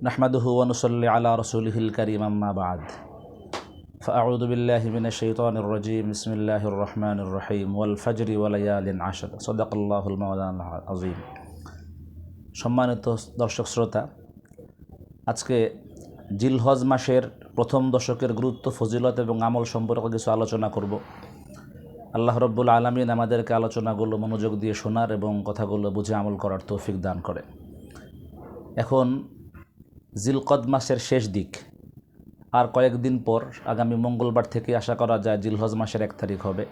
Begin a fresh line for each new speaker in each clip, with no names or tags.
नहमदुहु व नुसल्ली अला रसूलिहिल करीम अम्मा बाद फ़अऊज़ु बिल्लाहि मिनश शैतानिर रजीम बिस्मिल्लाहिर रहमानिर रहीम वल फज्रि व लयालिन आशर सदाक़ल्लाहुल मौलाना अज़ीम। সম্মানিত দর্শক শ্রোতা, আজকে জিলহজ মাসের প্রথম দশকের গুরুত্ব, ফজিলত এবং আমল সম্পর্কে কিছু আলোচনা করব। আল্লাহ রব্বুল আলামিন আমাদেরকে আলোচনাগুলো মনোযোগ দিয়ে শোনার এবং কথাগুলো বুঝে আমল করার তৌফিক দান করে। এখন জিলকদ মাসের শেষ দিক, আর কয়েকদিন পর আগামী মঙ্গলবার থেকে আশা করা যায় জিলহজ মাসের 1 তারিখ হবে।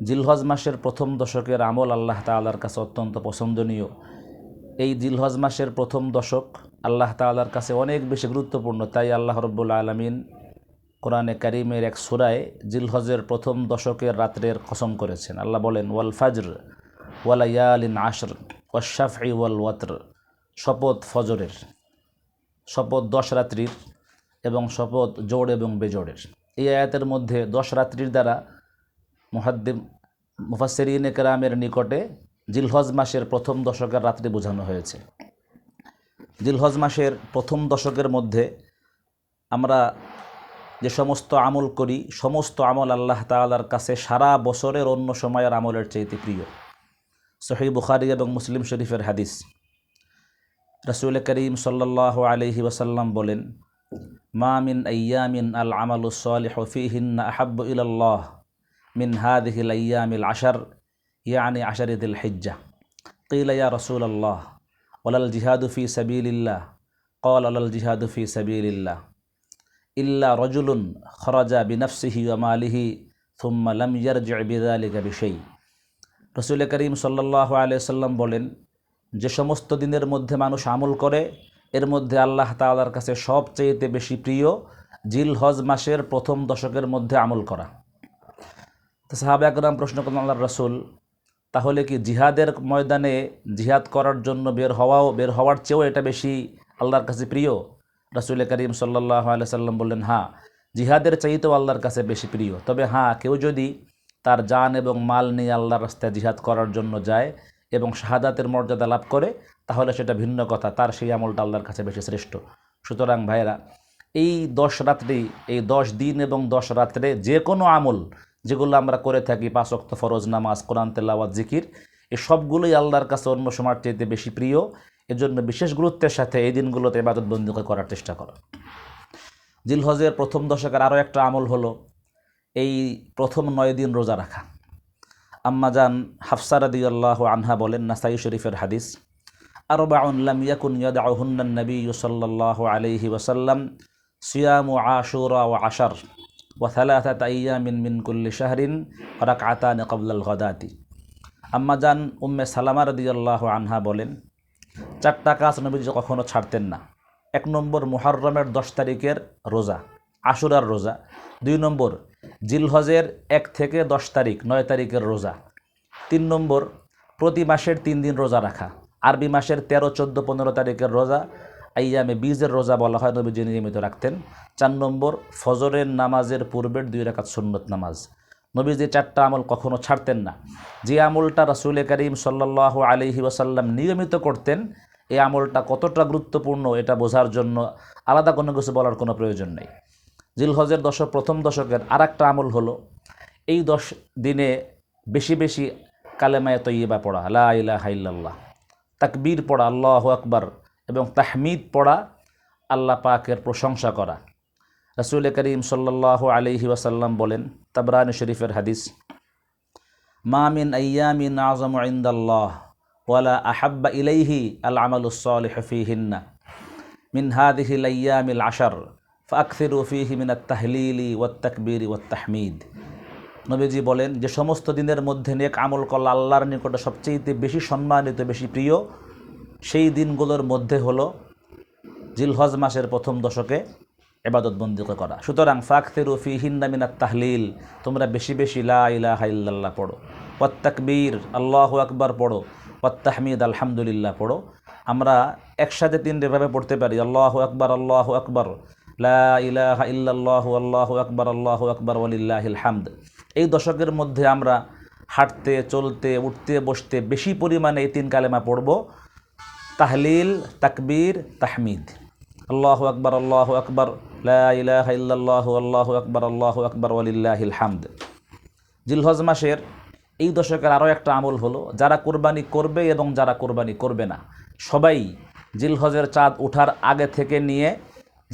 জিলহজ মাসের প্রথম দশকের আমল আল্লাহ তাআলার কাছে অত্যন্ত পছন্দনীয়। এই জিলহজ মাসের প্রথম দশক আল্লাহ তাআলার কাছে অনেক বেশি গুরুত্বপূর্ণ। তাই আল্লাহ রব্বুল আলামিন কোরআনে কারিমের এক সূরায় জিলহজের প্রথম দশকের রাত্রের কসম করেছেন। আল্লাহ বলেন, ওয়াল ফাজর ওয়া লায়ালিন আশর ওয়াশ শাফঈ ওয়াল ওয়াতর, শপথ ফজরের, শপথ 10 রাত্রির এবং শপথ জোড় এবং বেজোড়ের। এই আয়াতের মধ্যে 10 রাত্রির দ্বারা মুফাসসিরিনে কেরামের নিকটে জিলহজ মাসের প্রথম দশকের রাত্রি বোঝানো হয়েছে। জিলহজ মাসের প্রথম দশকের মধ্যে আমরা যে সমস্ত আমল করি, সমস্ত আমল আল্লাহ তাআলার কাছে সারা বছরের অন্য সময়ের আমলের চাইতে প্রিয়। সহিহ বুখারী এবং মুসলিম শরীফের হাদিস, রাসূল করিম সাল্লাল্লাহু আলাইহি ওয়াসাল্লাম বলেন, মা মিন আইয়ামিন আল আমালুস সালিহু ফীহিন্না আহাব্বু ইলাল্লাহ মিন হাযিহিল আইয়ামিল আশর ইয়ানি আশরি যিল হিজ্জাহ। কিলা ইয়া রাসূলাল্লাহ ওয়ালাল জিহাদু ফী সাবিলিল্লাহ? ক্বালা লাল জিহাদু ফী সাবিলিল্লাহ ইল্লা রাজুলুন খরাজা বিনফসিহি ওয়া মালিহি সুম্মা লাম ইয়ারজি' বিযালিকা বিশাই। রাসূল করিম সাল্লাল্লাহু আলাইহি ওয়াসাল্লাম বলেন, যে সমস্ত দিনের মধ্যে মানুষ আমল করে, এর মধ্যে আল্লাহ তাআলার কাছে সবচেয়ে বেশি প্রিয় জিলহজ মাসের প্রথম দশকের মধ্যে আমল করা। তো সাহাবা একরাম প্রশ্ন করলেন, আল্লাহর রাসূল, তাহলে কি জিহাদের ময়দানে জিহাদ করার জন্য বের হওয়ার চেয়েও এটা বেশি আল্লাহর কাছে প্রিয়? রাসূল করিম সাল্লাল্লাহু আলাইহি সাল্লাম বললেন, হ্যাঁ, জিহাদের চাইতেও আল্লাহর কাছে বেশি প্রিয়। তবে হ্যাঁ, কেউ যদি তার জান এবং মাল নিয়ে আল্লাহর রাস্তায় জিহাদ করার জন্য যায় এবং শাহাদাতের মর্যাদা লাভ করে, তাহলে সেটা ভিন্ন কথা, তার সেই আমলটা আল্লাহর কাছে বেশি শ্রেষ্ঠ। সুতরাং ভাইরা, এই 10 রাত্রি, এই 10 দিন এবং 10 রাত্রে যে কোনো আমল যেগুলো আমরা করে থাকি, 5 ওয়াক্ত ফরজ নামাজ, কোরআন তেলাওয়াত, জিকির, এই সবগুলোই আল্লাহর কাছে অন্য সময়ের চাইতে বেশি প্রিয়। এজন্য বিশেষ গুরুত্বের সাথে এই দিনগুলোতে ইবাদত বন্দি করার চেষ্টা করো। জিলহজের প্রথম দশকের আরও একটা আমল হলো এই প্রথম 9 দিন রোজা রাখা। আম্মাজান হাফসা রাদিয়াল্লাহু আনহা বলেন, নাসাই শরীফের হাদিস, আরবাউন লাম ইয়াকুন ইয়াদউহুন্নান নবিয়্যু সাল্লাল্লাহু আলাইহি ওয়াসাল্লাম সিয়ামু আশুরা ওয়া আশর ওয়া থালাথাত আইয়ামিন মিন কুল্লি শাহরিন রাকআতান ক্বাবলাল গাদাতি। আম্মাজান উম্মে সালামা রাদিয়াল্লাহু আনহা বলেন, 4টা কাজ নবীজি কখনো ছাড়তেন না। 1 নম্বর মুহররমের 10 তারিখের রোজা, আশুরার রোজা। 2 নম্বর জিলহজের 1 থেকে 10 তারিখ 9 তারিখের রোজা। 3 নম্বর প্রতি মাসের 3 দিন রোজা রাখা, আরবি মাসের 13, 14, 15 তারিখের রোজা আইয়ামে বীজের রোজা বলা হয়, নবীজি নিয়মিত রাখতেন। 4 নম্বর ফজরের নামাজের পূর্বের 2 রাকাত সুন্নত নামাজ। নবীজি 4টা আমল কখনো ছাড়তেন না। যে আমলটা রাসূল করিম সাল্লাল্লাহু আলাইহি ওয়াসাল্লাম নিয়মিত করতেন, এই আমলটা কতটা গুরুত্বপূর্ণ এটা বোঝার জন্য আলাদা কোনো কিছু বলার কোনো প্রয়োজন নেই। জিলহজের প্রথম দশকের আর একটা আমল হলো এই 10 দিনে বেশি বেশি কালেমায়ে তয়্যিবা পড়া, লা ইলাহা ইল্লাল্লাহ, তাকবীর পড়া, আল্লাহু আকবার, এবং তাহমিদ পড়া, আল্লাহ পাকের প্রশংসা করা। রাসূল করিম সাল্লাল্লাহু আলাইহি ওয়াসাল্লাম বলেন, তাবরানী শরীফের হাদিস, মা মিন আইয়ামিন আযমু ইনদাল্লাহ ওয়ালা আহাব্বা ইলাইহি আল আমালুস সালিহু ফীহিন্না মিন হাযিহিল আইয়ামিল আশর ফাকসিরু ফীহি মিনাত তাহলিলি ওয়াত তাকবীরি ওয়াত তাহমিদ। নবীজি বলেন, যে সমস্ত দিনের মধ্যে নেক আমল করলে আল্লাহর নিকটে সবচেয়ে বেশি সম্মানিত, বেশি প্রিয়, সেই দিনগুলোর মধ্যে হলো জিলহজ মাসের প্রথম দশকে ইবাদত বন্দি করা। সুতরাং ফাকসিরু ফীহিন্না মিনাত তাহলিল, তোমরা বেশি বেশি লা ইলাহা ইল্লাল্লাহ পড়ো, ওয়াত তাকবীর আল্লাহু আকবার পড়ো, ওয়াত তাহমিদ আলহামদুলিল্লাহ পড়ো। আমরা একসাথে 3ভাবে পড়তে পারি, আল্লাহু আকবার, লা ইলাহা ইল্লাল্লাহু আল্লাহু আকবার ওয়ালিল্লাহিল হামদ। এই দশকের মধ্যে আমরা হাঁটতে, চলতে, উঠতে, বসতে বেশি পরিমাণে এই 3 কালেমা পড়ব, তাহলিল, তাকবীর, তাহমিদ। আল্লাহু আকবার লা ইলাহা ইল্লাল্লাহু আল্লাহু আকবার ওয়ালিল্লাহিল হামদ। জিলহজ মাসের এই দশকের আরও একটা আমল হলো, যারা কোরবানি করবে এবং যারা কোরবানি করবে না সবাই জিলহজের চাঁদ ওঠার আগে থেকে নিয়ে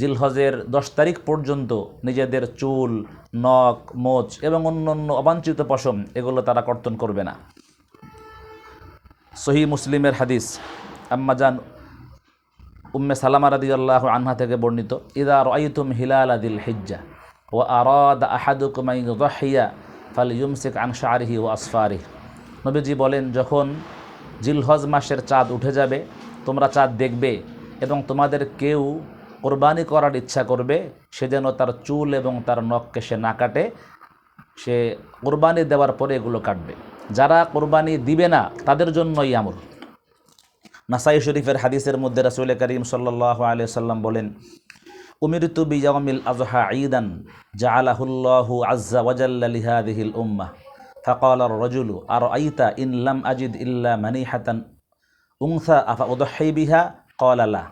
জিলহজের 10 তারিখ পর্যন্ত নিজেদের চুল, নখ, মোচ এবং অন্যান্য অবাঞ্ছিত পশম এগুলো তারা কর্তন করবে না। সহিহ মুসলিমের হাদিস, আম্মাজান উম্মে সালামা রাদিয়াল্লাহু আনহা থেকে বর্ণিত, ইযা রাআইতুম হিলালা যিল হিজ্জা ওয়া আরাদা আহাদুকুম আন ইউযহিয়া ফালইউমসিক আন শা'রিহি ওয়া আসফারিহি। নবীজি বলেন, যখন জিলহজ মাসের চাঁদ উঠে যাবে, তোমরা চাঁদ দেখবে এবং তোমাদের কেউ কোরবানি করার ইচ্ছা করবে, সে যেন তার চুল এবং তার নখকে সে না কাটে, সে কোরবানি দেওয়ার পরে এগুলো কাটবে। যারা কোরবানি দিবে না তাদের জন্যই আমল। নাসাই শরীফের হাদিসের মধ্যে রাসূল করিম সাল্লাল্লাহু আলাইহি ওয়াসাল্লাম বলেন, উমিরতু বিয়াউমিল আযহা ঈদান জাআলাহুল্লাহু আযজা ওয়া জাল্লা লিহাযিহিল উম্মাহ ফাকালা আর-রাজুলু আরাআইতা ইন লাম আজিদ ইল্লা মানিহাতান উনসা আফা উদহি বিহা ক্বালা লা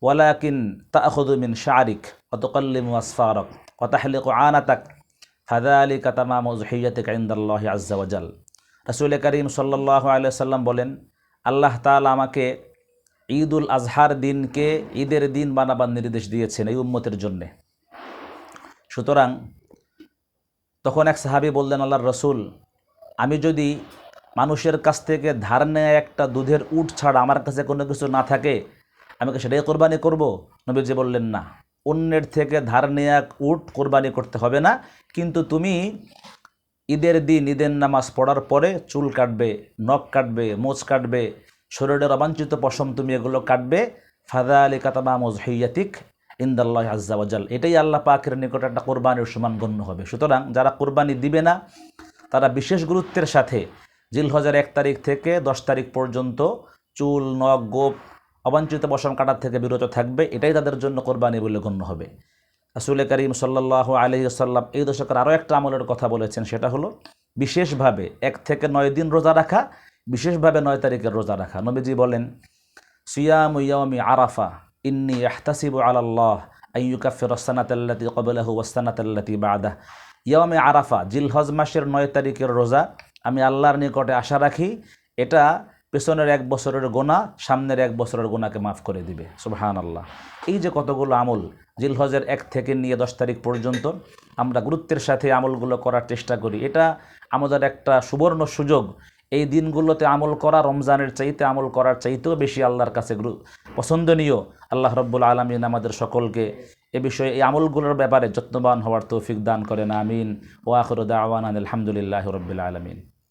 ওয়ালাকিন তা'খুযু মিন শা'রিক ওয়া তুকাল্লিমু আসফারাক ওয়া তাহলিকু আনাতাক ফাযালিকা তামামু উযহিয়াতিকা ইনদাল্লাহি আযজা ওয়া জাল। রাসূল করিম সাল্লাল্লাহু আলাইহি ওয়াসাল্লাম বলেন, আল্লাহ তাআলা আমাকে ঈদুল আজহার দিনকে ঈদের দিন বানাবার নির্দেশ দিয়েছেন এই উম্মতের জন্যে। সুতরাং তখন এক সাহাবী বললেন, আল্লাহর রসুল, আমি যদি মানুষের কাছ থেকে ধার নেয়া একটা দুধের উট ছাড়া আমার কাছে কোনো কিছু না থাকে, আমি কি সেটাই কোরবানি করব? নবীজি বললেন, না, অন্যের থেকে ধার নেয়া উট কোরবানি করতে হবে না, কিন্তু তুমি ঈদের দিন ঈদের নামাজ পড়ার পরে চুল কাটবে, নখ কাটবে, মোচ কাটবে, শরীরের অবাঞ্ছিত পশম তুমি এগুলো কাটবে। ফাযালিকা তামামু উযহিয়াতিক ইনদাল্লাহি আযজা ওয়া জাল। এটাই আল্লাহ পাকের নিকট একটা কোরবানির সমান গণ্য হবে। সুতরাং যারা কোরবানি দিবে না তারা বিশেষ গুরুত্বের সাথে জিলহজের 1 তারিখ থেকে 10 তারিখ পর্যন্ত চুল, নখ, গোপ, অবাঞ্ছিত পশম কাটার থেকে বিরত থাকবে। এটাই তাদের জন্য কোরবানি বলে গণ্য হবে। রাসূল করিম সাল্লাল্লাহু আলাইহি ওয়াসাল্লাম এই দশকের আরও একটা আমলের কথা বলেছেন, সেটা হলো বিশেষভাবে 1 থেকে 9 দিন রোজা রাখা, বিশেষভাবে 9 তারিখের রোজা রাখা। নবীজি বলেন, সিয়ামু ইয়াউমি আরাফা ইন্নী আহতাসিবু আলাল্লাহ আন ইউকাফিরা সানাতাল্লাতী ক্বাবলাহু ওয়াস সানাতাল্লাতী বা'দাহু। ইয়াউমে আরাফা, জিলহজ মাসের 9 তারিখের রোজা আমি আল্লাহর নিকটে আশা রাখি, এটা পেছনের 1 বছরের গোনা সামনের 1 বছরের গোনাকে মাফ করে দিবে। সুবহানাল্লাহ। এই যে কতগুলো আমল জিলহজের 1 থেকে নিয়ে 10 তারিখ পর্যন্ত আমরা গুরুত্বের সাথে আমলগুলো করার চেষ্টা করি, এটা আমাদের একটা সুবর্ণ সুযোগ। এই দিনগুলোতে আমল করা রমজানের চাইতে, আমল করার চাইতেও বেশি আল্লাহর কাছে পছন্দনীয়। আল্লাহ রাব্বুল আলামিন আমাদের সকলকে এ বিষয়ে, এই আমলগুলোর ব্যাপারে যত্নবান হওয়ার তৌফিক দান করেন। আমিন। ওয়া আখিরু দাওয়ানা আলহামদুলিল্লাহি রাব্বিল আলামিন।